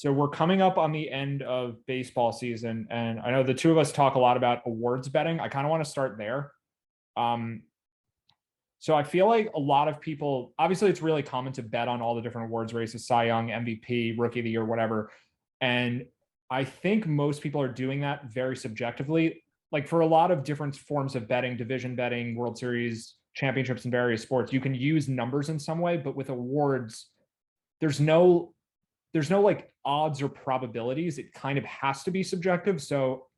So we're coming up on the end of baseball season, and I know the two of us talk a lot about awards betting. I kind of want to start there. Um, so I feel like a lot of people, obviously, it's really common to bet on all the different awards races, Cy Young, MVP, Rookie of the Year, whatever. And I think most people are doing that very subjectively. Like for a lot of different forms of betting, division betting, World Series, championships in various sports, you can use numbers in some way, but with awards, there's no like odds or probabilities. It kind of has to be subjective. So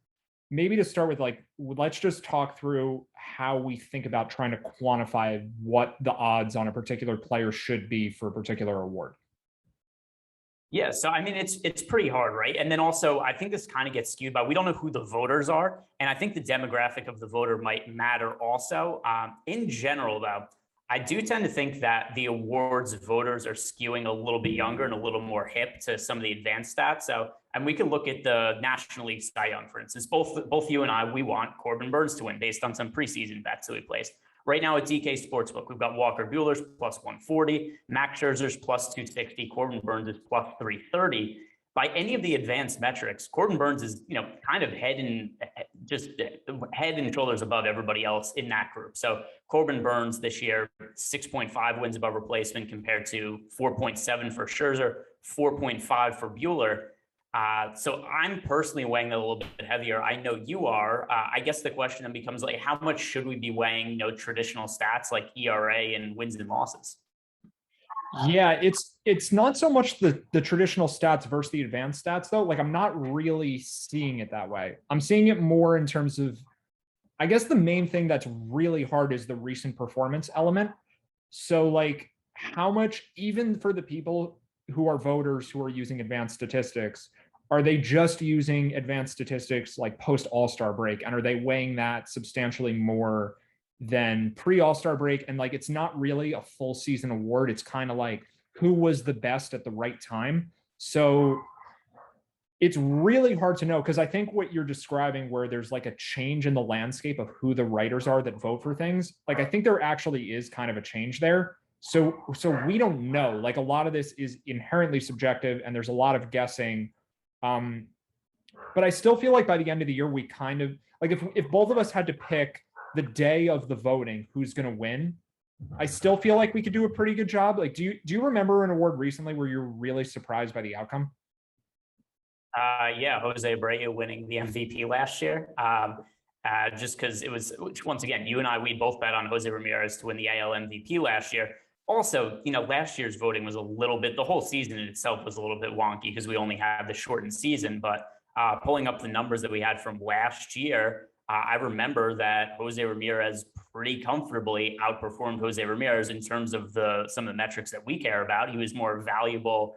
maybe to start with, like, let's just talk through how we think about trying to quantify what the odds on a particular player should be for a particular award. Yeah, so I mean, it's pretty hard, right? And then also, I think this kind of gets skewed by we don't know who the voters are, and I think the demographic of the voter might matter also. In general, though, I do tend to think that the awards voters are skewing a little bit younger and a little more hip to some of the advanced stats. So, and we can look at the National League Cy Young, for instance. Both you and I, we want Corbin Burns to win based on some preseason bets that we placed. Right now at DK Sportsbook, we've got Walker Buehler's plus 140, Max Scherzer's plus 260, Corbin Burns is plus 330. By any of the advanced metrics, Corbin Burns is, kind of head and shoulders above everybody else in that group. So Corbin Burns this year, 6.5 wins above replacement compared to 4.7 for Scherzer, 4.5 for Buehler. So I'm personally weighing that a little bit heavier. I know you are. I guess the question then becomes like, how much should we be weighing, traditional stats like ERA and wins and losses? Yeah, it's not so much the traditional stats versus the advanced stats though. Like I'm not really seeing it that way. I'm seeing it more in terms of, I guess the main thing that's really hard is the recent performance element. So like how much, even for the people who are voters who are using advanced statistics, are they just using advanced statistics like post All-Star break? And are they weighing that substantially more than pre All-Star break? And like, it's not really a full season award. It's kind of like who was the best at the right time. So it's really hard to know, because I think what you're describing, where there's like a change in the landscape of who the writers are that vote for things, like I think there actually is kind of a change there. So we don't know. Like a lot of this is inherently subjective, and there's a lot of guessing. But I still feel like by the end of the year, we kind of like if both of us had to pick the day of the voting who's going to win, I still feel like we could do a pretty good job. Like, do you remember an award recently where you're really surprised by the outcome? Yeah, Jose Abreu winning the MVP last year. Just because it was, once again, you and I, we both bet on Jose Ramirez to win the AL MVP last year. Also, last year's voting was a little bit, the whole season in itself was a little bit wonky because we only had the shortened season. But pulling up the numbers that we had from last year, I remember that Jose Ramirez pretty comfortably outperformed Jose Ramirez in terms of some of the metrics that we care about. He was more valuable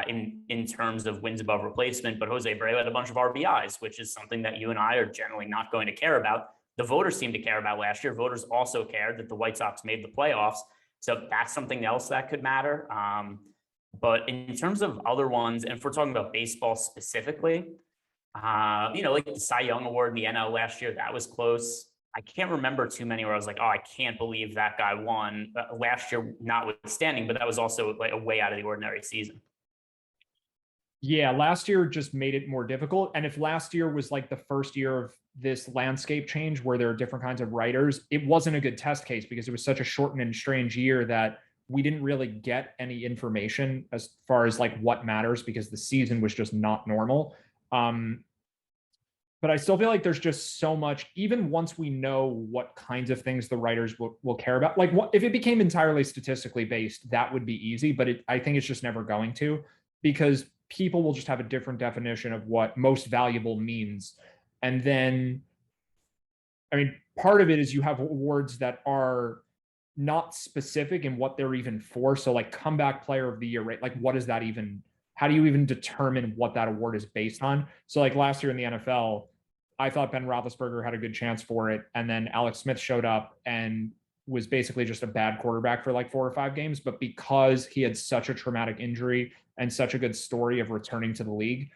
in terms of wins above replacement, but Jose Abreu had a bunch of RBIs, which is something that you and I are generally not going to care about. The voters seem to care about last year. Voters also cared that the White Sox made the playoffs. So that's something else that could matter. But in terms of other ones, and if we're talking about baseball specifically, like the Cy Young Award in the NL last year, that was close. I can't remember too many where I was like, oh, I can't believe that guy won last year, notwithstanding, but that was also like a way out of the ordinary season. Yeah, last year just made it more difficult. And if last year was like the first year of this landscape change where there are different kinds of writers, it wasn't a good test case because it was such a shortened and strange year that we didn't really get any information as far as like what matters because the season was just not normal. But I still feel like there's just so much, even once we know what kinds of things the writers will care about. Like if it became entirely statistically based, that would be easy, but I think it's just never going to, because people will just have a different definition of what most valuable means. And then, I mean, part of it is you have awards that are not specific in what they're even for. So like comeback player of the year, right? Like what is that even, how do you even determine what that award is based on? So like last year in the NFL, I thought Ben Roethlisberger had a good chance for it. And then Alex Smith showed up and was basically just a bad quarterback for like 4 or 5 games. But because he had such a traumatic injury and such a good story of returning to the league,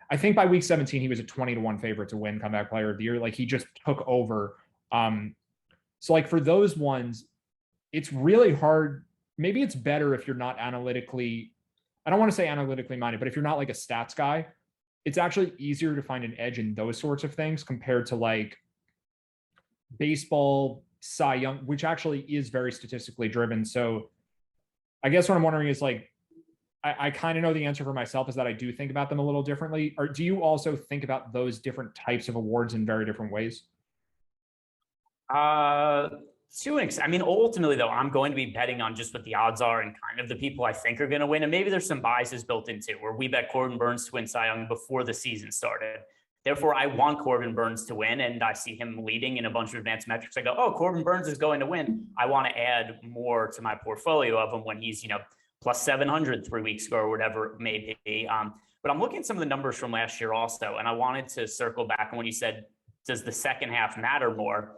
I think by week 17, he was a 20-1 favorite to win comeback player of the year. Like he just took over. So like for those ones, it's really hard. Maybe it's better if you're not analytically I don't want to say analytically minded, but if you're not like a stats guy, it's actually easier to find an edge in those sorts of things compared to like baseball, Cy Young, which actually is very statistically driven. So I guess what I'm wondering is like, I kind of know the answer for myself is that I do think about them a little differently. Or do you also think about those different types of awards in very different ways? To an extent, I mean, ultimately, though, I'm going to be betting on just what the odds are and kind of the people I think are going to win. And maybe there's some biases built into where we bet Corbin Burnes to win Cy Young before the season started. Therefore, I want Corbin Burnes to win, and I see him leading in a bunch of advanced metrics. I go, oh, Corbin Burnes is going to win. I want to add more to my portfolio of him when he's, plus 700 3 weeks ago or whatever it may be. But I'm looking at some of the numbers from last year also, and I wanted to circle back on when you said, does the second half matter more?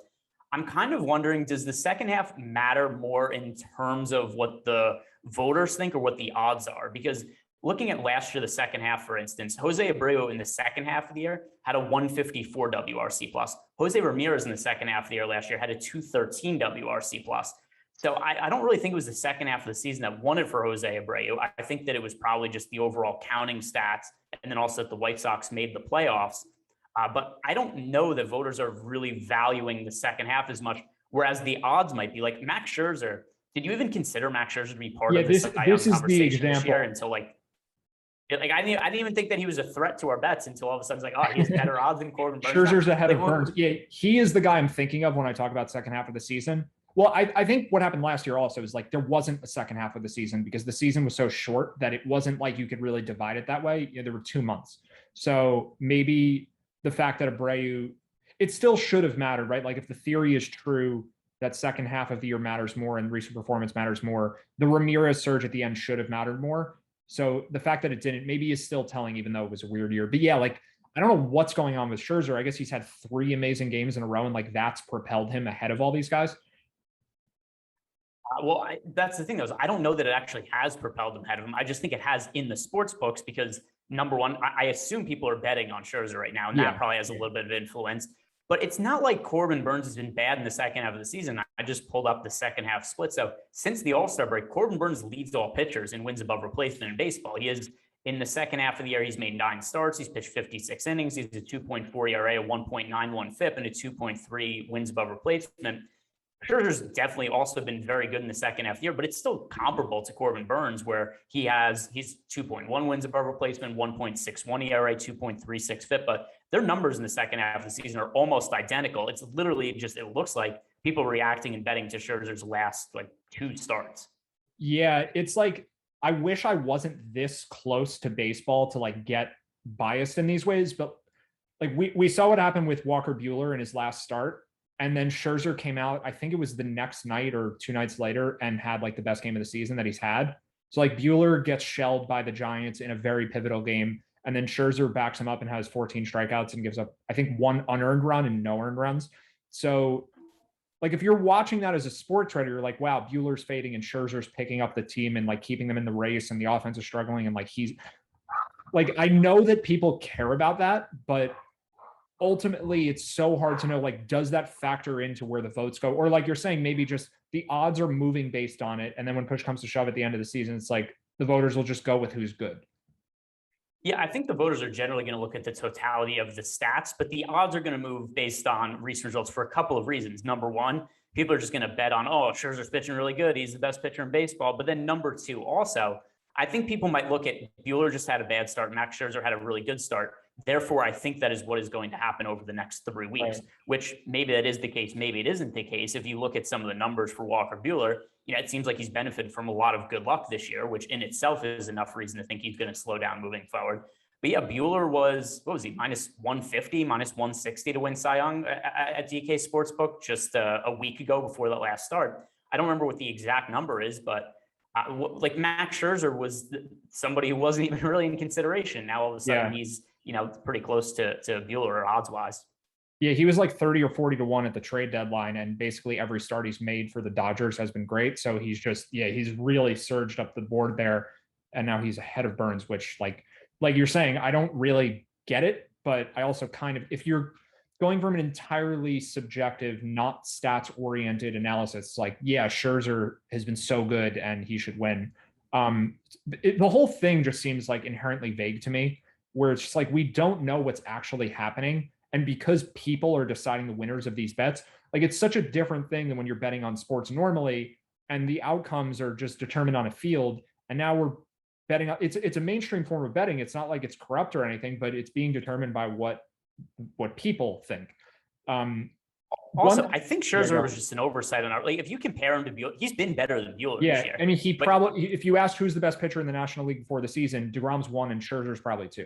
I'm kind of wondering, does the second half matter more in terms of what the voters think or what the odds are? Because looking at last year, the second half, for instance, Jose Abreu in the second half of the year had a 154 WRC plus. Jose Ramirez in the second half of the year last year had a 213 WRC plus. So I don't really think it was the second half of the season that won it for Jose Abreu. I think that it was probably just the overall counting stats, and then also that the White Sox made the playoffs. But I don't know that voters are really valuing the second half as much, whereas the odds might be like Max Scherzer. Did you even consider Max Scherzer to be part of this conversation this year until like I didn't even think that he was a threat to our bets until all of a sudden it's like, oh, he has better odds than Corbin Burnes. Scherzer's ahead of Burnes. Yeah, he is the guy I'm thinking of when I talk about second half of the season. Well, I think what happened last year also is like there wasn't a second half of the season because the season was so short that it wasn't like you could really divide it that way. There were 2 months. So maybe the fact that Abreu, it still should have mattered, right? Like if the theory is true that second half of the year matters more and recent performance matters more, the Ramirez surge at the end should have mattered more. So the fact that it didn't maybe is still telling, even though it was a weird year. But yeah, like I don't know what's going on with Scherzer. I guess he's had 3 amazing games in a row, and like that's propelled him ahead of all these guys. That's the thing, though. I don't know that it actually has propelled him ahead of him. I just think it has in the sports books because, number one, I assume people are betting on Scherzer right now, and that probably has a little bit of influence. But it's not like Corbin Burnes has been bad in the second half of the season. I just pulled up the second half split. So since the All-Star break, Corbin Burnes leads all pitchers in wins above replacement in baseball. He is in the second half of the year, he's made 9 starts. He's pitched 56 innings. He's a 2.4 ERA, a 1.91 FIP, and a 2.3 wins above replacement. Scherzer's definitely also been very good in the second half of the year, but it's still comparable to Corbin Burnes, where he's 2.1 wins above replacement, 1.61 ERA, 2.36 FIP, but their numbers in the second half of the season are almost identical. It's literally just, it looks like people reacting and betting to Scherzer's last like 2 starts. Yeah, it's like, I wish I wasn't this close to baseball to like get biased in these ways, but like we saw what happened with Walker Buehler in his last start. And then Scherzer came out, I think it was the next night or 2 nights later, and had like the best game of the season that he's had. So like Buehler gets shelled by the Giants in a very pivotal game. And then Scherzer backs him up and has 14 strikeouts and gives up, I think, 1 unearned run and no earned runs. So like if you're watching that as a sports writer, you're like, wow, Buehler's fading and Scherzer's picking up the team and like keeping them in the race and the offense is struggling. And like he's like, I know that people care about that, but ultimately it's so hard to know, like, does that factor into where the votes go? Or like you're saying, maybe just the odds are moving based on it. And then when push comes to shove at the end of the season, it's like the voters will just go with who's good. Yeah, I think the voters are generally going to look at the totality of the stats, but the odds are going to move based on recent results for a couple of reasons. Number one, people are just going to bet on, oh, Scherzer's pitching really good. He's the best pitcher in baseball. But then number two, also, I think people might look at Buehler just had a bad start. Max Scherzer had a really good start. Therefore, I think that is what is going to happen over the next 3 weeks, which maybe that is the case. Maybe it isn't the case. If you look at some of the numbers for Walker Buehler, it seems like he's benefited from a lot of good luck this year, which in itself is enough reason to think he's going to slow down moving forward. But yeah, Buehler was, what was he, minus 150, minus 160 to win Cy Young at DK Sportsbook just a week ago before that last start. I don't remember what the exact number is, but like Max Scherzer was somebody who wasn't even really in consideration. Now all of a sudden he's pretty close to Buehler odds wise. Yeah, he was like 30 or 40 to 1 at the trade deadline, and basically every start he's made for the Dodgers has been great. So he's just, he's really surged up the board there, and now he's ahead of Burnes, which like you're saying, I don't really get it, but I also kind of, if you're going from an entirely subjective, not stats oriented analysis, like, yeah, Scherzer has been so good and he should win. The whole thing just seems like inherently vague to me, where it's just like we don't know what's actually happening. And because people are deciding the winners of these bets, like it's such a different thing than when you're betting on sports normally, and the outcomes are just determined on a field. And now we're betting. It's a mainstream form of betting. It's not like it's corrupt or anything, but it's being determined by what people think. Also, I think Scherzer was just an oversight on our. Like, if you compare him to Buehler, he's been better than Buehler this year. I mean, he probably. If you asked who's the best pitcher in the National League before the season, DeGrom's 1 and Scherzer's probably 2.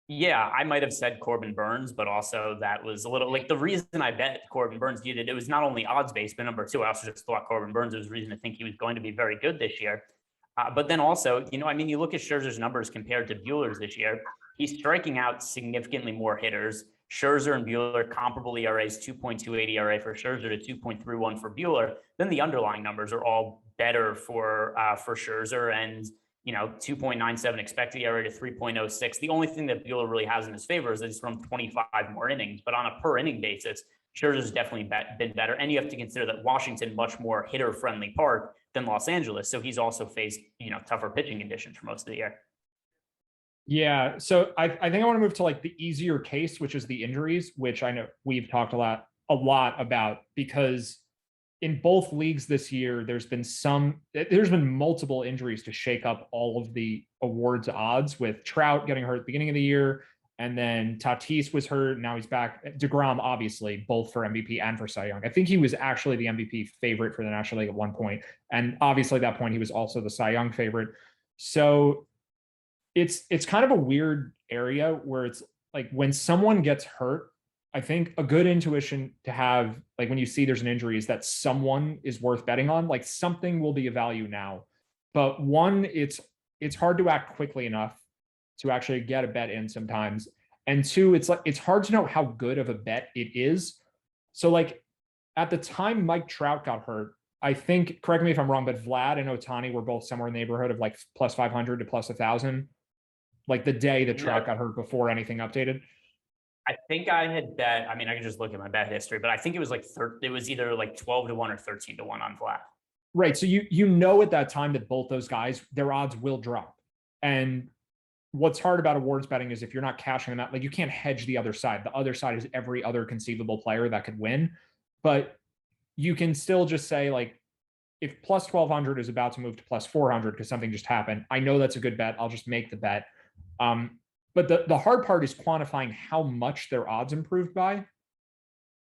Yeah, I might have said Corbin Burns, but also that was a little like the reason I bet Corbin Burns needed it was not only odds based, but number 2, I also just thought Corbin Burns was reason to think he was going to be very good this year. But then also, I mean, you look at Scherzer's numbers compared to Buehler's this year, he's striking out significantly more hitters. Scherzer and Buehler comparable ERAs, 2.28 ERA for Scherzer to 2.31 for Buehler. Then the underlying numbers are all better for Scherzer, and 2.97 expected ERA to 3.06. The only thing that Buehler really has in his favor is that he's thrown 25 more innings, but on a per inning basis, Scherzer's definitely been better. And you have to consider that Washington, much more hitter friendly park than Los Angeles. So he's also faced, tougher pitching conditions for most of the year. Yeah. So I think I want to move to like the easier case, which is the injuries, which I know we've talked a lot about, because in both leagues this year, there's been multiple injuries to shake up all of the awards odds, with Trout getting hurt at the beginning of the year. And then Tatis was hurt. Now he's back. DeGrom, obviously, both for MVP and for Cy Young. I think he was actually the MVP favorite for the National League at one point. And obviously at that point, he was also the Cy Young favorite. So it's kind of a weird area where it's like when someone gets hurt, I think a good intuition to have, like when you see there's an injury, is that someone is worth betting on. Like something will be a value now. But one, it's hard to act quickly enough to actually get a bet in sometimes. And 2, it's hard to know how good of a bet it is. So like at the time Mike Trout got hurt, I think, correct me if I'm wrong, but Vlad and Ohtani were both somewhere in the neighborhood of like plus 500 to plus 1,000. Like the day that Trout got hurt before anything updated. I think I had bet. I mean, I could just look at my bet history, but I think it was like it was either like 12 to 1 or 13 to 1 on Vlad. Right. So at that time that both those guys, their odds will drop. And what's hard about awards betting is if you're not cashing them out, like you can't hedge the other side. The other side is every other conceivable player that could win. But you can still just say, like, if plus 1,200 is about to move to plus 400 because something just happened, I know that's a good bet. I'll just make the bet. But the hard part is quantifying how much their odds improved by.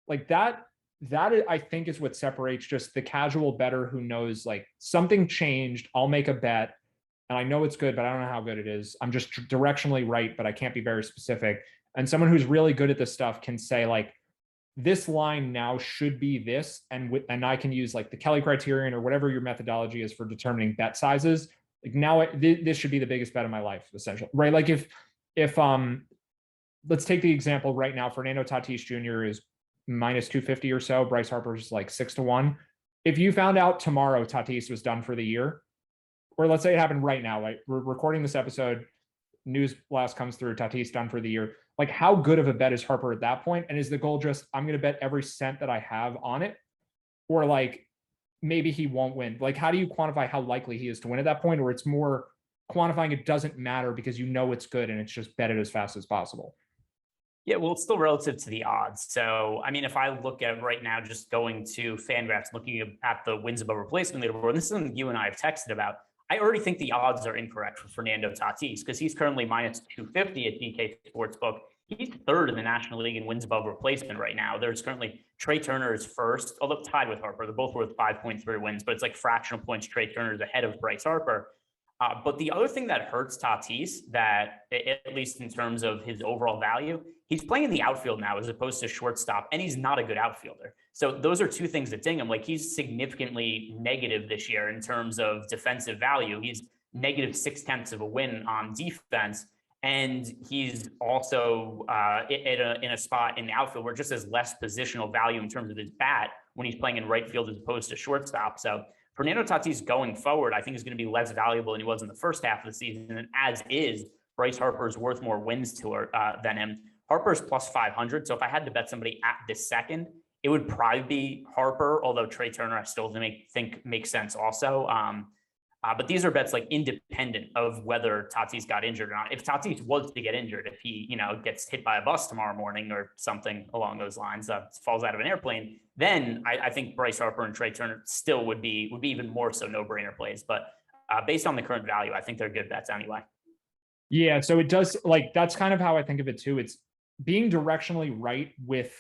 Like that I think is what separates just the casual bettor who knows like something changed. I'll make a bet and I know it's good, but I don't know how good it is. I'm just directionally right, but I can't be very specific. And someone who's really good at this stuff can say like, this line now should be this. And I can use like the Kelly criterion or whatever your methodology is for determining bet sizes. Like now this should be the biggest bet of my life, essentially, right? Like if let's take the example right now, Fernando Tatis Jr. is minus 250 or so. Bryce Harper is like 6 to 1. If you found out tomorrow Tatis was done for the year, or let's say it happened right now, like we're recording this episode, news blast comes through, Tatis done for the year. Like how good of a bet is Harper at that point? And is the goal just, I'm going to bet every cent that I have on it? Or like, maybe he won't win. Like, how do you quantify how likely he is to win at that point? Or it's more quantifying it doesn't matter because you know it's good and it's just bet it as fast as possible. Yeah, well, it's still relative to the odds. So, I mean, if I look at right now, just going to FanGraphs, looking at the wins above replacement leaderboard, and this is something you and I have texted about, I already think the odds are incorrect for Fernando Tatis because he's currently minus 250 at DK Sportsbook. He's third in the National League in wins above replacement right now. There's currently Trey Turner is first, although tied with Harper. They're both worth 5.3 wins, but it's like fractional points. Trey Turner is ahead of Bryce Harper. But the other thing that hurts Tatis, that at least in terms of his overall value, he's playing in the outfield now as opposed to shortstop, and he's not a good outfielder. So those are two things that ding him. Like he's significantly negative this year in terms of defensive value. He's negative 0.6 of a win on defense. And he's also in a spot in the outfield where it just has less positional value in terms of his bat when he's playing in right field as opposed to shortstop. So Fernando Tatis going forward, I think is going to be less valuable than he was in the first half of the season. And as is, Bryce Harper's worth more wins than him. Harper's plus 500. So if I had to bet somebody at this second, it would probably be Harper, although Trey Turner I still think makes sense also. But these are bets like independent of whether Tatis got injured or not. If Tatis was to get injured, if he, gets hit by a bus tomorrow morning or something along those lines, falls out of an airplane, then I think Bryce Harper and Trey Turner still would be even more so no-brainer plays. But based on the current value, I think they're good bets anyway. Yeah, so it does, that's kind of how I think of it too. It's being directionally right with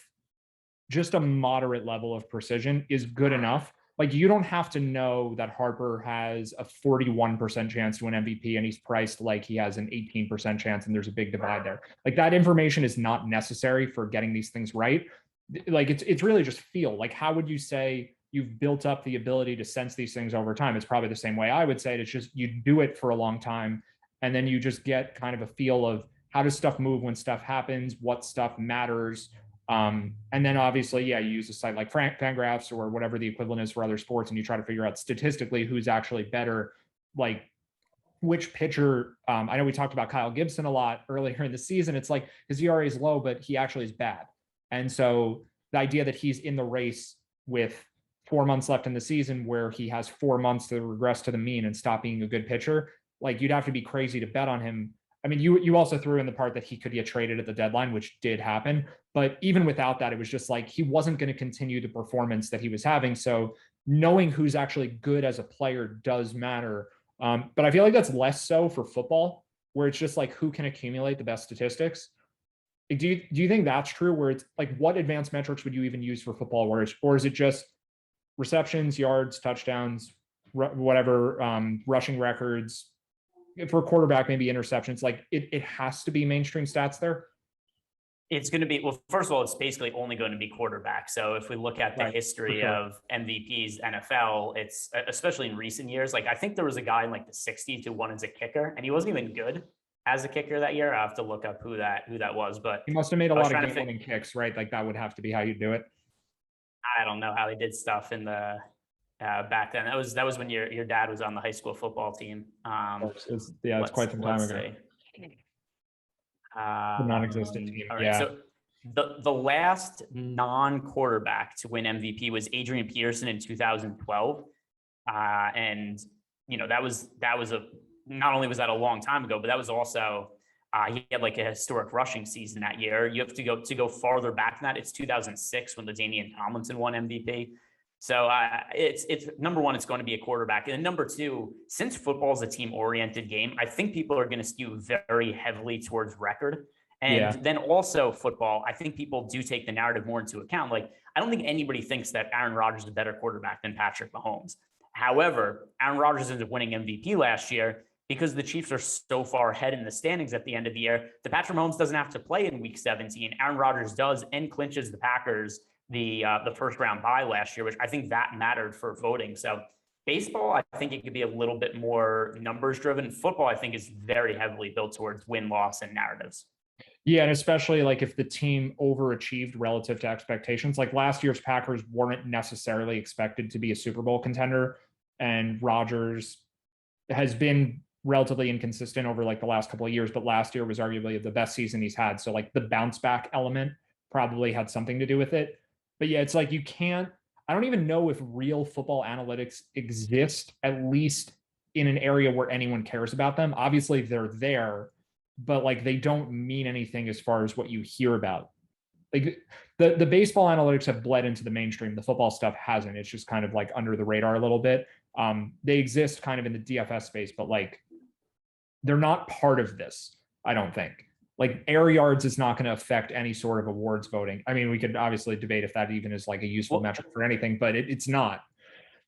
just a moderate level of precision is good enough. Like, you don't have to know that Harper has a 41% chance to win MVP and he's priced like he has an 18% chance and there's a big divide there. Like, that information is not necessary for getting these things right. Like, it's really just feel. Like, how would you say you've built up the ability to sense these things over time? It's probably the same way I would say it. It's just you do it for a long time and then you just get kind of a feel of how does stuff move when stuff happens, what stuff matters. And then obviously, yeah, you use a site like Fangraphs or whatever the equivalent is for other sports, and you try to figure out statistically who's actually better, like which pitcher. I know we talked about Kyle Gibson a lot earlier in the season. It's like his ERA is low, but he actually is bad. And so the idea that he's in the race with 4 months left in the season where he has 4 months to regress to the mean and stop being a good pitcher, like you'd have to be crazy to bet on him. I mean, you also threw in the part that he could get traded at the deadline, which did happen. But even without that, it was just like he wasn't going to continue the performance that he was having. So knowing who's actually good as a player does matter. But I feel like that's less so for football, where it's just like who can accumulate the best statistics. Do you think that's true? Where it's like, what advanced metrics would you even use for football? Or is it just receptions, yards, touchdowns, whatever, rushing records? For a quarterback, maybe interceptions. Like it has to be mainstream stats there. It's going to be, well, first of all, it's basically only going to be quarterback. So if we look at the history of MVPs NFL, it's especially in recent years, like I think there was a guy in like the 60 to 1 as a kicker, and he wasn't even good as a kicker that year. I have to look up who that was, but he must have made a lot of game-winning kicks, right? Like that would have to be how you do it. I don't know how they did stuff in the back then. That was when your dad was on the high school football team. It's quite some time ago. The non-existent team. All right, yeah. So the last non-quarterback to win MVP was Adrian Peterson in 2012, and that was not only was that a long time ago, but that was also he had like a historic rushing season that year. You have to go farther back than that. It's 2006 when LaDainian Tomlinson won MVP. So it's number one, it's going to be a quarterback. And then number two, since football is a team-oriented game, I think people are going to skew very heavily towards record. And then also football, I think people do take the narrative more into account. Like, I don't think anybody thinks that Aaron Rodgers is a better quarterback than Patrick Mahomes. However, Aaron Rodgers ended up winning MVP last year because the Chiefs are so far ahead in the standings at the end of the year. The Patrick Mahomes doesn't have to play in week 17. Aaron Rodgers does, and clinches the Packers the first round bye last year, which I think that mattered for voting. So baseball, I think it could be a little bit more numbers driven. Football, I think, is very heavily built towards win-loss and narratives. Yeah, and especially like if the team overachieved relative to expectations. Like last year's Packers weren't necessarily expected to be a Super Bowl contender, and Rodgers has been relatively inconsistent over like the last couple of years, but last year was arguably the best season he's had. So like the bounce back element probably had something to do with it. But yeah, it's like I don't even know if real football analytics exist, at least in an area where anyone cares about them. Obviously they're there, but like they don't mean anything as far as what you hear about. Like the baseball analytics have bled into the mainstream. The football stuff hasn't. It's just kind of like under the radar a little bit. They exist kind of in the DFS space, but like they're not part of this, I don't think. Like air yards is not going to affect any sort of awards voting. I mean, we could obviously debate if that even is like a useful metric for anything, but it's not.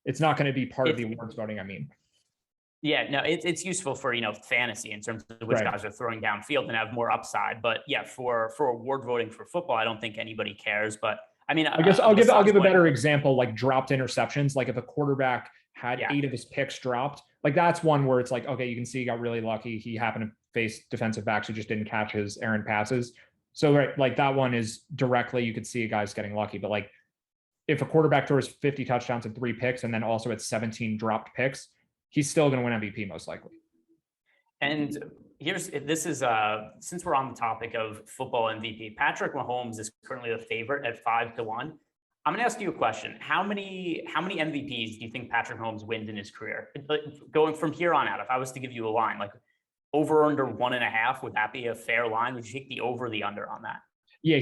It's not going to be part of the awards voting, I mean. Yeah, no, it's useful for, fantasy in terms of which guys are throwing downfield and have more upside. But yeah, for award voting for football, I don't think anybody cares. But I mean, I guess I'll give a better example, like dropped interceptions. Like if a quarterback had 8 of his picks dropped, like that's one where it's like, okay, you can see he got really lucky. He happened to face defensive backs who just didn't catch his errant passes. So right, like that one is directly, you could see a guy's getting lucky. But like if a quarterback throws 50 touchdowns and 3 picks, and then also at 17 dropped picks, he's still going to win MVP most likely. And this is since we're on the topic of football MVP, Patrick Mahomes is currently the favorite at 5-1. I'm going to ask you a question. How many MVPs do you think Patrick Mahomes wins in his career? Like, going from here on out, if I was to give you a line, like over or under 1.5, would that be a fair line? Would you take the over or the under on that? Yeah,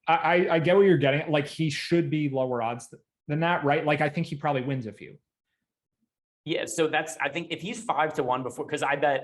I get what you're getting at. Like he should be lower odds than that, right? Like I think he probably wins a few. Yeah, so I think if he's 5-1 before, because I bet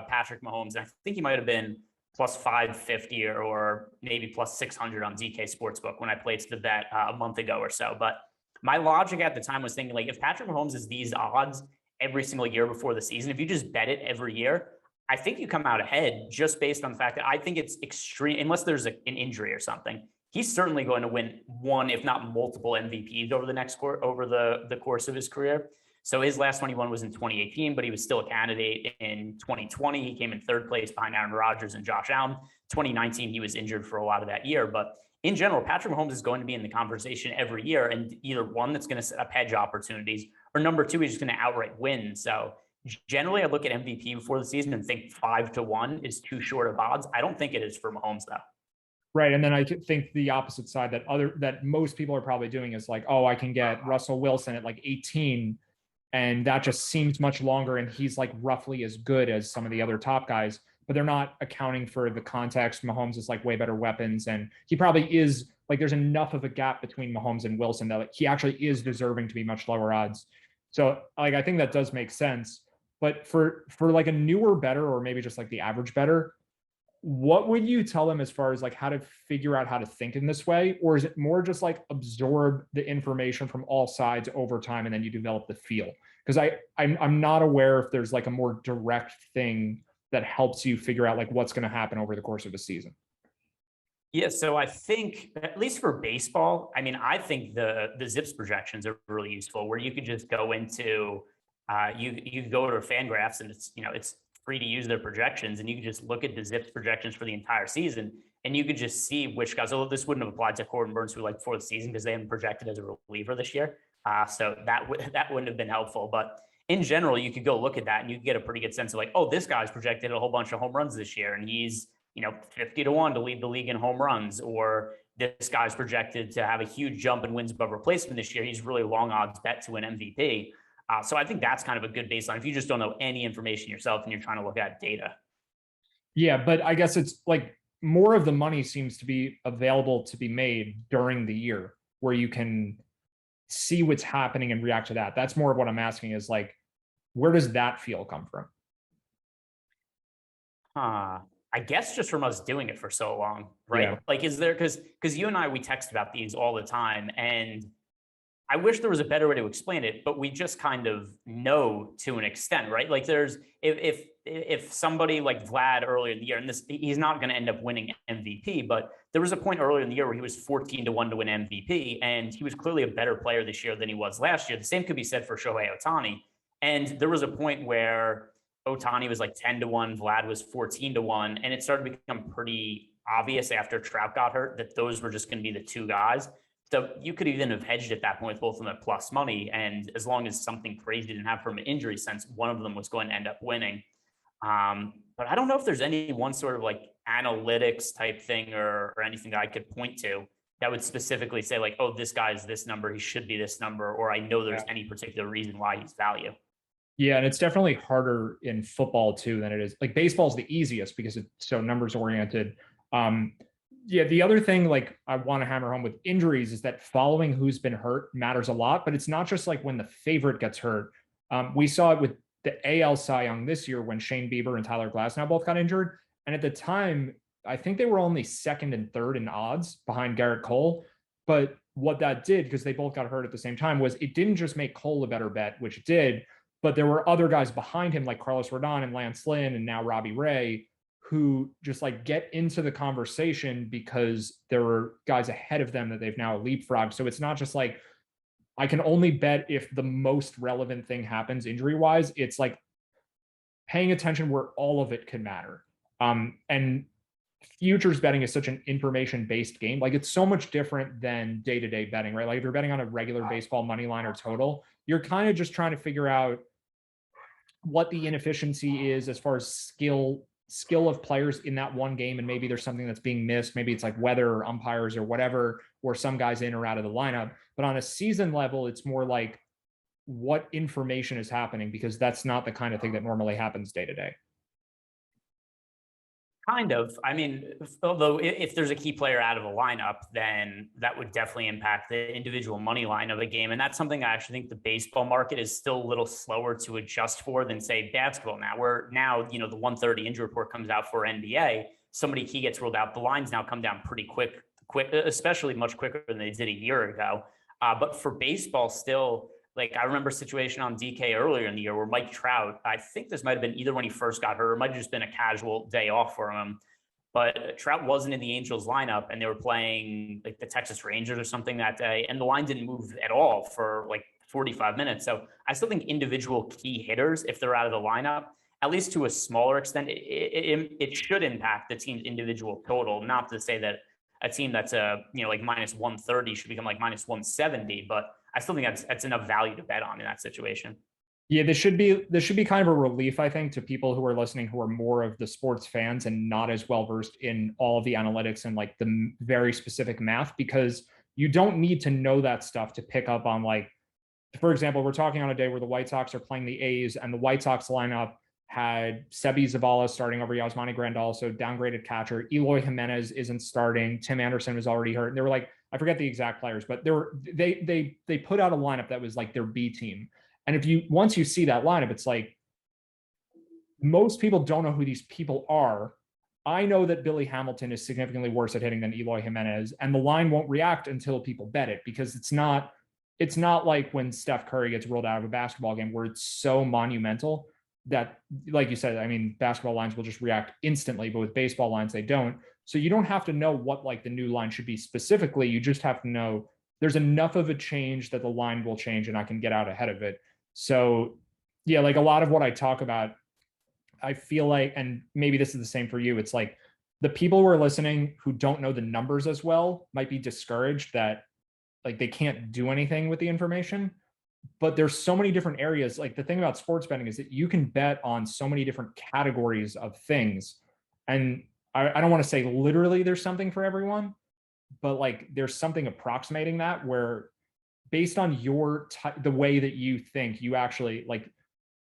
Patrick Mahomes, and I think he might have been plus 550 or maybe plus 600 on DK Sportsbook when I placed the bet a month ago or so. But my logic at the time was thinking, like, if Patrick Mahomes is these odds every single year before the season, if you just bet it every year, I think you come out ahead just based on the fact that I think it's extreme, unless there's an injury or something. He's certainly going to win one, if not multiple MVPs over the course of his career. So his last one he won was in 2018, but he was still a candidate in 2020. He came in third place behind Aaron Rodgers and Josh Allen. 2019, he was injured for a lot of that year. But in general, Patrick Mahomes is going to be in the conversation every year. And either one, that's going to set up hedge opportunities, or number two, he's just going to outright win. So generally, I look at MVP before the season and think 5-1 is too short of odds. I don't think it is for Mahomes, though. Right. And then I think the opposite side that most people are probably doing is like, oh, I can get Russell Wilson at like 18. And that just seems much longer. And he's like roughly as good as some of the other top guys, but they're not accounting for the context. Mahomes is like way better weapons. And he probably is like, there's enough of a gap between Mahomes and Wilson that like, he actually is deserving to be much lower odds. So like, I think that does make sense. But for like a newer better, or maybe just like the average better, what would you tell them as far as like how to figure out how to think in this way? Or is it more just like absorb the information from all sides over time and then you develop the feel? Because I'm not aware if there's like a more direct thing that helps you figure out like what's going to happen over the course of a season. Yeah, so I think at least for baseball, I mean, I think the Zips projections are really useful, where you could just go into you go to Fangraphs, and it's free to use their projections, and you can just look at the Zips projections for the entire season, and you could just see which guys. Although this wouldn't have applied to Corbin Burns, who like before the season, because they haven't projected as a reliever this year. So that wouldn't have been helpful. But in general, you could go look at that, and you could get a pretty good sense of like, oh, this guy's projected a whole bunch of home runs this year, and he's 50-1 to lead the league in home runs, or this guy's projected to have a huge jump in wins above replacement this year. He's really long odds bet to an MVP. So I think that's kind of a good baseline if you just don't know any information yourself and you're trying to look at data. Yeah, but I guess it's like more of the money seems to be available to be made during the year, where you can see what's happening and react to that. That's more of what I'm asking, is like, where does that feel come from? I guess just from us doing it for so long, right? Yeah. Like, is there, because you and I, we text about these all the time, and I wish there was a better way to explain it, but we just kind of know to an extent, right? Like, there's if somebody like Vlad earlier in the year, and he's not going to end up winning MVP, but there was a point earlier in the year where he was 14-1 to win MVP, and he was clearly a better player this year than he was last year. The same could be said for Shohei Ohtani. And there was a point where Ohtani was like 10-1, Vlad was 14-1, and it started to become pretty obvious after Trout got hurt that those were just going to be the two guys. So you could even have hedged at that point with both of them at plus money. And as long as something crazy didn't happen from an injury sense, one of them was going to end up winning. But I don't know if there's any one sort of like analytics type thing or anything that I could point to that would specifically say like, oh, this guy's this number, he should be this number, or I know there's any particular reason why he's value. Yeah, and it's definitely harder in football too than it is. Like baseball is the easiest because it's so numbers oriented. Yeah, the other thing like I want to hammer home with injuries is that following who's been hurt matters a lot, but it's not just like when the favorite gets hurt. We saw it with the AL Cy Young this year when Shane Bieber and Tyler Glasnow both got injured. And at the time, I think they were only second and third in odds behind Garrett Cole. But what that did, because they both got hurt at the same time, was it didn't just make Cole a better bet, which it did, but there were other guys behind him like Carlos Rodon and Lance Lynn and now Robbie Ray, who just like get into the conversation because there were guys ahead of them that they've now leapfrogged. So it's not just like, I can only bet if the most relevant thing happens injury wise. It's like paying attention where all of it can matter. And futures betting is such an information based game. Like it's so much different than day-to-day betting, right? Like if you're betting on a regular baseball money line or total, you're kind of just trying to figure out what the inefficiency is as far as skill skill of players in that one game, and maybe there's something that's being missed. Maybe it's like weather or umpires or whatever, or some guys in or out of the lineup. But on a season level, it's more like what information is happening, because that's not the kind of thing that normally happens day to day. Kind of. I mean, although if there's a key player out of a lineup, then that would definitely impact the individual money line of a game. And that's something I actually think the baseball market is still a little slower to adjust for than, say, basketball now, where now, you know, the 130 injury report comes out for NBA. Somebody key gets ruled out. The lines now come down pretty quick, especially much quicker than they did a year ago. But for baseball, still, like I remember a situation on DK earlier in the year where Mike Trout, I think this might have been either when he first got hurt, or it might have just been a casual day off for him. But Trout wasn't in the Angels lineup, and they were playing like the Texas Rangers or something that day, and the line didn't move at all for like 45 minutes. So I still think individual key hitters, if they're out of the lineup, at least to a smaller extent, it should impact the team's individual total. Not to say that a team that's like minus 130 should become like minus 170, but I still think that's enough value to bet on in that situation. Yeah, this should be kind of a relief, I think, to people who are listening who are more of the sports fans and not as well versed in all of the analytics and like the very specific math, because you don't need to know that stuff to pick up on, like, for example, we're talking on a day where the White Sox are playing the A's, and the White Sox lineup had Sebi Zavala starting over Yasmani Grandal, so downgraded catcher. Eloy Jimenez isn't starting. Tim Anderson was already hurt. And they were like, I forget the exact players, but they put out a lineup that was like their B team. And once you see that lineup, it's like, most people don't know who these people are. I know that Billy Hamilton is significantly worse at hitting than Eloy Jimenez, and the line won't react until people bet it, because it's not like when Steph Curry gets ruled out of a basketball game where it's so monumental that, like you said, I mean, basketball lines will just react instantly, but with baseball lines, they don't. So you don't have to know what like the new line should be specifically. You just have to know there's enough of a change that the line will change and I can get out ahead of it. So yeah, like a lot of what I talk about, I feel like, and maybe this is the same for you, it's like the people who are listening who don't know the numbers as well might be discouraged that like they can't do anything with the information. But there's so many different areas. Like the thing about sports betting is that you can bet on so many different categories of things. And I don't want to say literally there's something for everyone, but like there's something approximating that, where based on the way that you think, you actually like,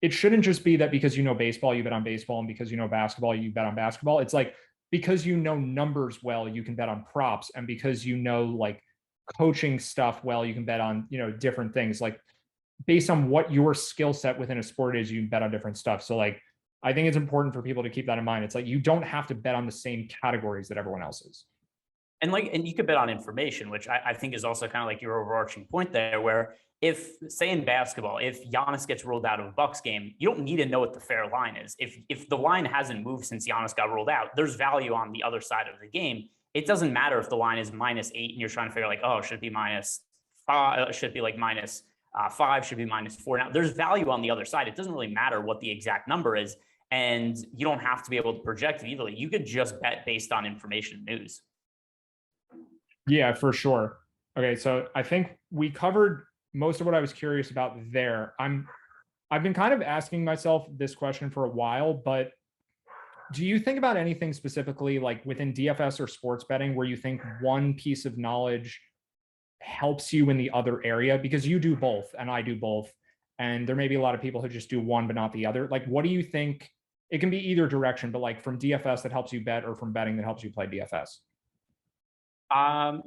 it shouldn't just be that because you know baseball, you bet on baseball, and because you know basketball, you bet on basketball. It's like, because you know numbers well, you can bet on props. And because you know like coaching stuff well, you can bet on, different things. Like based on what your skill set within a sport is, you can bet on different stuff. So like, I think it's important for people to keep that in mind. It's like, you don't have to bet on the same categories that everyone else is. And you could bet on information, which I think is also kind of like your overarching point there, where if, say in basketball, if Giannis gets ruled out of a Bucks game, you don't need to know what the fair line is. If the line hasn't moved since Giannis got ruled out, there's value on the other side of the game. It doesn't matter if the line is -8 and you're trying to figure like, oh, should it be -5? Should it be like -5? Should it be -4? Now there's value on the other side. It doesn't really matter what the exact number is, and you don't have to be able to project it either. You could just bet based on information news. Yeah, for sure. Okay, so I think we covered most of what I was curious about there. I've been kind of asking myself this question for a while, but do you think about anything specifically like within DFS or sports betting where you think one piece of knowledge helps you in the other area? Because you do both and I do both. And there may be a lot of people who just do one but not the other. Like, what do you think? It can be either direction, but like from DFS that helps you bet, or from betting that helps you play DFS?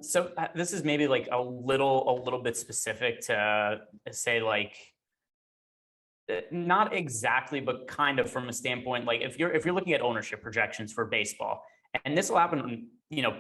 So this is maybe like a little bit specific to say, like, not exactly, but kind of from a standpoint, like if you're looking at ownership projections for baseball, and this will happen,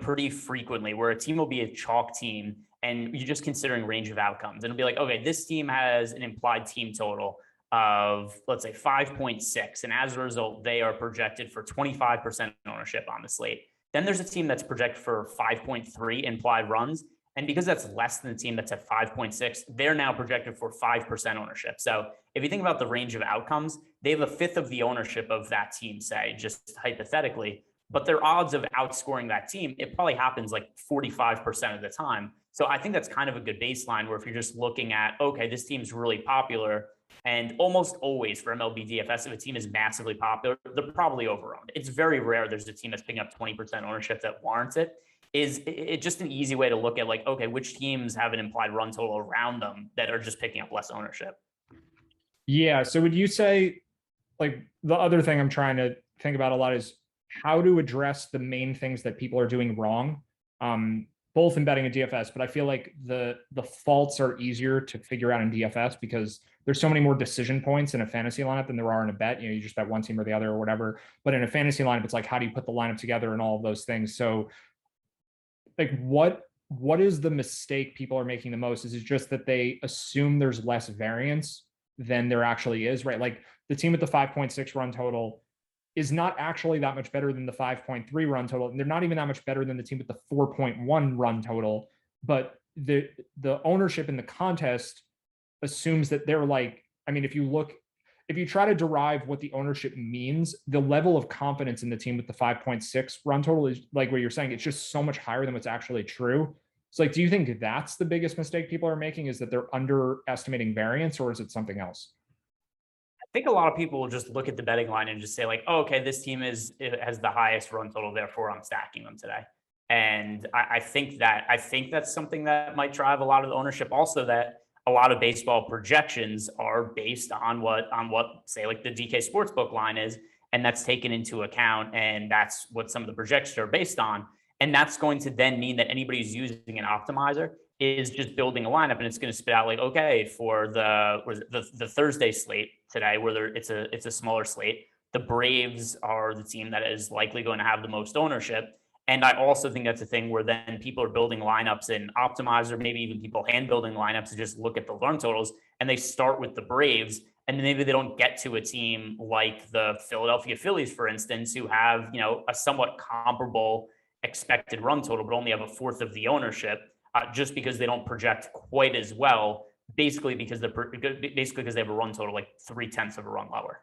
pretty frequently, where a team will be a chalk team and you're just considering range of outcomes, and it'll be like, okay, this team has an implied team total of, let's say, 5.6, and as a result, they are projected for 25% ownership on the slate. Then there's a team that's projected for 5.3 implied runs. And because that's less than the team that's at 5.6, they're now projected for 5% ownership. So if you think about the range of outcomes, they have a fifth of the ownership of that team, say, just hypothetically, but their odds of outscoring that team, it probably happens like 45% of the time. So I think that's kind of a good baseline, where if you're just looking at, okay, this team's really popular, And almost always for MLB DFS, if a team is massively popular, they're probably overowned. It's very rare there's a team that's picking up 20% ownership that warrants it. Is it just an easy way to look at like, okay, which teams have an implied run total around them that are just picking up less ownership? Yeah. So would you say, like, the other thing I'm trying to think about a lot is how to address the main things that people are doing wrong, both in betting and DFS. But I feel like the faults are easier to figure out in DFS because there's so many more decision points in a fantasy lineup than there are in a bet. You just bet one team or the other or whatever. But in a fantasy lineup, it's like, how do you put the lineup together and all of those things? So, like, what is the mistake people are making the most? Is it just that they assume there's less variance than there actually is, right? Like, the team with the 5.6 run total is not actually that much better than the 5.3 run total. And they're not even that much better than the team with the 4.1 run total. But the ownership in the contest assumes that they're like, I mean, if you try to derive what the ownership means, the level of confidence in the team with the 5.6 run total is, like what you're saying, it's just so much higher than what's actually true. So, like, do you think that's the biggest mistake people are making, is that they're underestimating variance, or is it something else? I think a lot of people will just look at the betting line and just say like, oh, okay, this team it has the highest run total, therefore I'm stacking them today. And I think that's something that might drive a lot of the ownership. Also, that a lot of baseball projections are based on what say like the DK Sportsbook line is, and that's taken into account, and that's what some of the projections are based on. And that's going to then mean that anybody who's using an optimizer is just building a lineup, and it's going to spit out like, okay, for the Thursday slate today, where it's a smaller slate, the Braves are the team that is likely going to have the most ownership. And I also think that's a thing where then people are building lineups in optimizer, maybe even people hand building lineups to just look at the run totals, and they start with the Braves, and maybe they don't get to a team like the Philadelphia Phillies, for instance, who have, a somewhat comparable expected run total, but only have a fourth of the ownership, just because they don't project quite as well, basically because they have a run total like 0.3 of a run lower.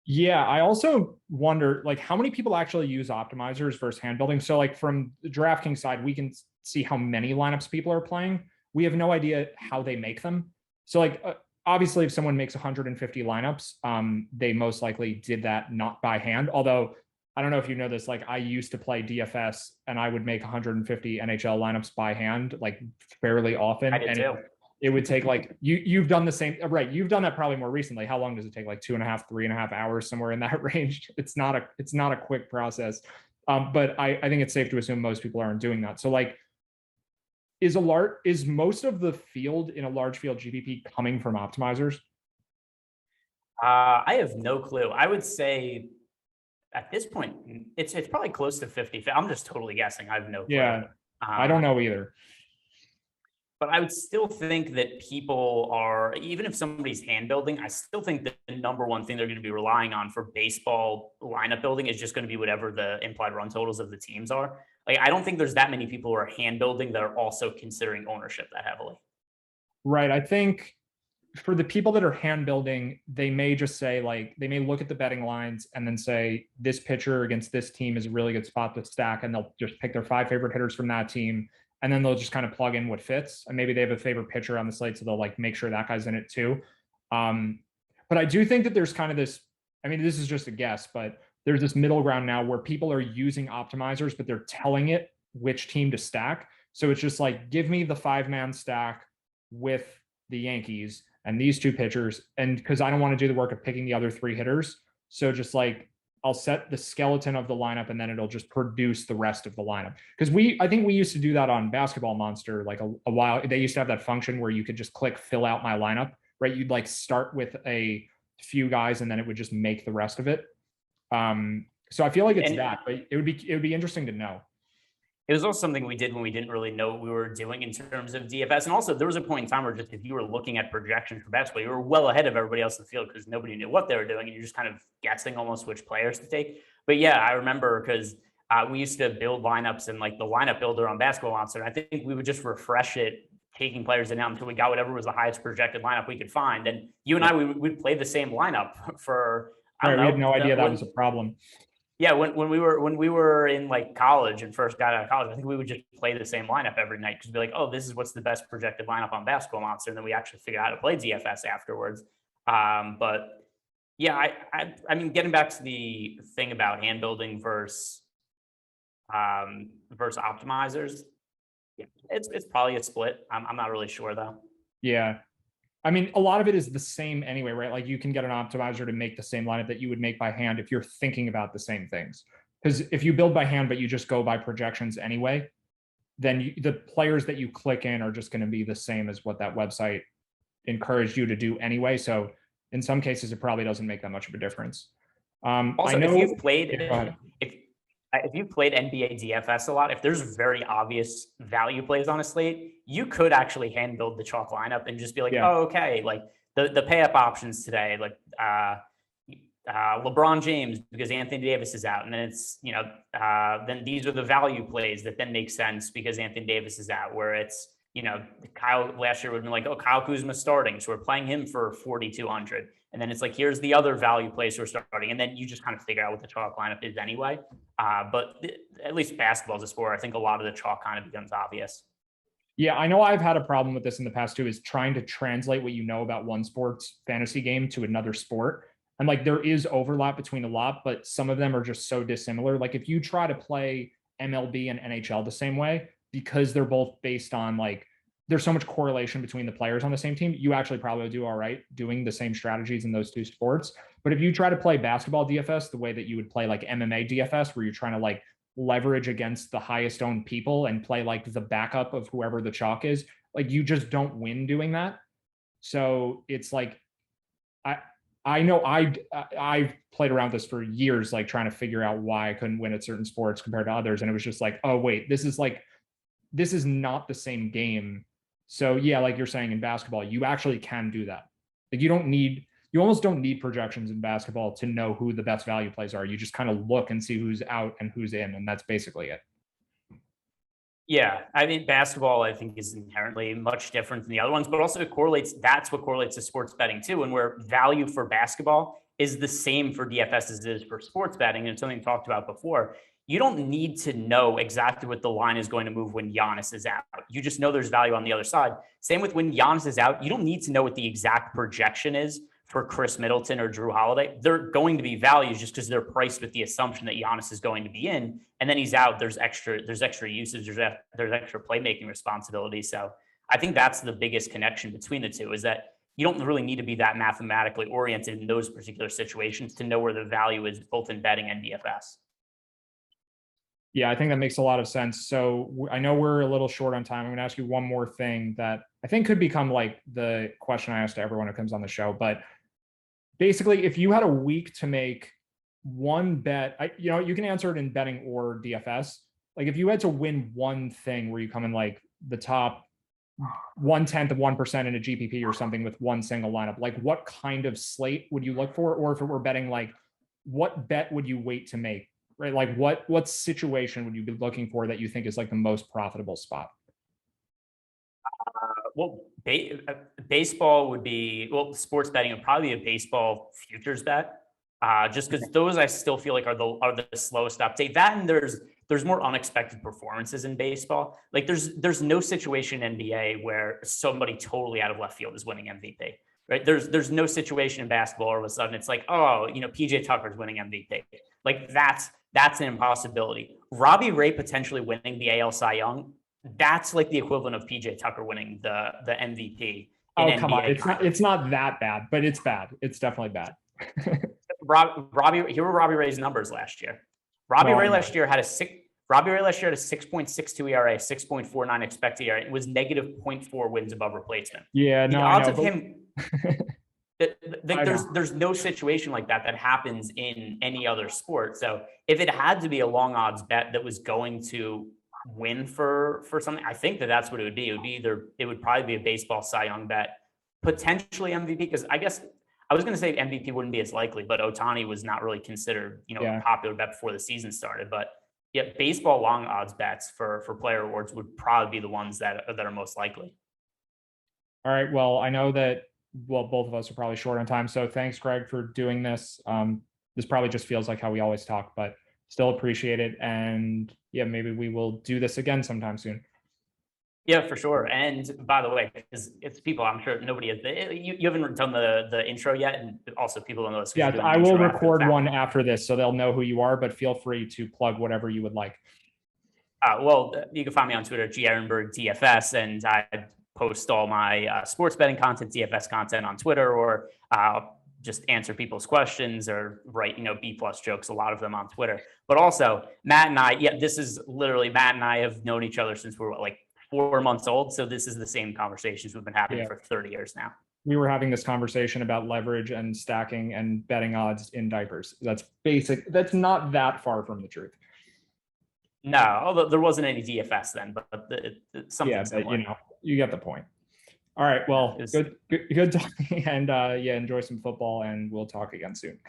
Yeah, I also wonder, like, how many people actually use optimizers versus hand building. So, like, from the DraftKings side, we can see how many lineups people are playing. We have no idea how they make them. So, like, obviously, if someone makes 150 lineups, they most likely did that not by hand. Although, I don't know if you know this, like, I used to play DFS and I would make 150 NHL lineups by hand, like, fairly often. I did too. It would take, like, you've done the same, right? You've done that probably more recently. How long does it take? Like 2.5, 3.5 hours, somewhere in that range. It's not a quick process. But I think it's safe to assume most people aren't doing that. So, like, is most of the field in a large field GPP coming from optimizers? I have no clue. I would say at this point, it's probably close to 50. I'm just totally guessing. I have no clue. Yeah, I don't know either. But I would still think that people are, even if somebody's hand building, I still think that the number one thing they're going to be relying on for baseball lineup building is just going to be whatever the implied run totals of the teams are. Like, I don't think there's that many people who are hand building that are also considering ownership that heavily. Right. I think for the people that are hand building, they may just say, like, they may look at the betting lines and then say, this pitcher against this team is a really good spot to stack. And they'll just pick their 5 favorite hitters from that team. And then they'll just kind of plug in what fits. And maybe they have a favorite pitcher on the slate, so they'll, like, make sure that guy's in it too. But I do think that there's kind of this, I mean, this is just a guess, but there's this middle ground now where people are using optimizers, but they're telling it which team to stack. So it's just like, give me the 5-man stack with the Yankees and these 2 pitchers. And because I don't want to do the work of picking the other 3 hitters. So just, like, I'll set the skeleton of the lineup and then it'll just produce the rest of the lineup. Because I think we used to do that on Basketball Monster, like, a while. They used to have that function where you could just click fill out my lineup, right? You'd, like, start with a few guys and then it would just make the rest of it. So I feel like it's that, but it would be interesting to know. It was also something we did when we didn't really know what we were doing in terms of DFS. And also, there was a point in time where just if you were looking at projections for basketball, you were well ahead of everybody else in the field because nobody knew what they were doing. And you're just kind of guessing almost which players to take. But yeah, I remember because we used to build lineups and, like, the lineup builder on Basketball Monster. And I think we would just refresh it, taking players in and out until we got whatever was the highest projected lineup we could find. And you and I, we'd play the same lineup for, I don't know. We had no idea that was a problem. Yeah, when we were in, like, college and first got out of college, I think we would just play the same lineup every night because we'd be like, oh, this is what's the best projected lineup on Basketball Monster, and then we actually figure out how to play DFS afterwards. But yeah, I mean, getting back to the thing about hand building versus optimizers, yeah, it's probably a split. I'm not really sure though. Yeah. I mean, a lot of it is the same anyway, right? Like you can get an optimizer to make the same lineup that you would make by hand if you're thinking about the same things. Because if you build by hand, but you just go by projections anyway, then the players that you click in are just going to be the same as what that website encouraged you to do anyway. So in some cases, it probably doesn't make that much of a difference. Also, I know, if you've played, yeah, if you've played NBA DFS a lot, if there's very obvious value plays on a slate, you could actually hand build the chalk lineup and just be like, yeah, oh, okay, like the pay up options today, like LeBron James because Anthony Davis is out, and then it's then these are the value plays that then make sense because Anthony Davis is out. Where it's Kyle last year would have been like, oh, Kyle Kuzma starting, so we're playing him for 4,200, and then it's like here's the other value plays who are starting, and then you just kind of figure out what the chalk lineup is anyway. But at least basketball is a sport. I think a lot of the chalk kind of becomes obvious. yeah. I know I've had a problem with this in the past too, is trying to translate what you know about one sports fantasy game to another sport. And like there is overlap between a lot, but some of them are just so dissimilar. Like if you try to play MLB and NHL the same way, because they're both based on like there's so much correlation between the players on the same team, you actually probably do all right doing the same strategies in those two sports. But if you try to play basketball DFS the way that you would play like MMA DFS, where you're trying to like leverage against the highest owned people and play like the backup of whoever the chalk is, like you just don't win doing that. So it's like I know I've played around with this for years, like trying to figure out why I couldn't win at certain sports compared to others. And it was just like, oh, wait, this is not the same game. So yeah, like you're saying in basketball, you actually can do that. Like you almost don't need projections in basketball to know who the best value plays are. You just kind of look and see who's out and who's in, and that's basically it. Yeah, I mean, basketball, I think, is inherently much different than the other ones, but also it correlates. That's what correlates to sports betting too, and where value for basketball is the same for DFS as it is for sports betting. And it's something we talked about before. You don't need to know exactly what the line is going to move when Giannis is out. You just know there's value on the other side. Same with when Giannis is out. You don't need to know what the exact projection is for Chris Middleton or Drew Holiday. They're going to be values just because they're priced with the assumption that Giannis is going to be in, and then he's out. There's extra usage. There's extra playmaking responsibility. So I think that's the biggest connection between the two, is that you don't really need to be that mathematically oriented in those particular situations to know where the value is, both in betting and DFS. Yeah, I think that makes a lot of sense. So I know we're a little short on time. I'm going to ask you one more thing that I think could become like the question I ask to everyone who comes on the show. But basically, if you had a week to make one bet, you can answer it in betting or DFS. Like if you had to win one thing where you come in like the top 1/10 of 1% in a GPP or something with one single lineup, like what kind of slate would you look for? Or if it were betting, like what bet would you wait to make? Right? Like what situation would you be looking for that you think is like the most profitable spot? Well, baseball would be, well, sports betting would probably be a baseball futures bet, just because those I still feel like are the slowest update. That, and there's more unexpected performances in baseball. Like there's no situation in NBA where somebody totally out of left field is winning MVP. Right? There's no situation in basketball all of a sudden it's like, oh, PJ Tucker's winning MVP. Like that's an impossibility. Robbie Ray potentially winning the AL Cy Young, that's like the equivalent of PJ Tucker winning the MVP. Oh, come on. It's not that bad, but it's bad. It's definitely bad. Here were Robbie Ray's numbers last year. Robbie Ray last year had a 6.62 ERA, 6.49 expected ERA. It was negative 0.4 wins above replacement. Yeah, no, the odds I know, of him. There's no situation like that happens in any other sport. So if it had to be a long odds bet that was going to win for something, I think that's what it would be. It would probably be a baseball Cy Young bet, potentially MVP, because I guess I was going to say MVP wouldn't be as likely, but Ohtani was not really considered a popular bet before the season started. But yeah, baseball long odds bets for player awards would probably be the ones that are most likely. All right. Well, I know that both of us are probably short on time. So thanks, Greg, for doing this. This probably just feels like how we always talk, but still appreciate it. And yeah, maybe we will do this again sometime soon. Yeah, for sure. And by the way, because it's people, I'm sure nobody has, you haven't done the intro yet. And also people don't know this. 'Cause Yeah, you're doing I the will intro after the record fact. one after this so they'll know who you are, but feel free to plug whatever you would like. Well, you can find me on Twitter, G Ehrenberg DFS, and I post all my sports betting content, DFS content on Twitter, or just answer people's questions or write, B plus jokes, a lot of them on Twitter. But also, Matt and I, yeah, this is literally Matt and I have known each other since we were like 4 months old. So this is the same conversations we've been having for 30 years now. We were having this conversation about leverage and stacking and betting odds in diapers. That's basic. That's not that far from the truth. No, although there wasn't any DFS then, but something similar. You get the point. All right. Well, good talking, and enjoy some football, and we'll talk again soon.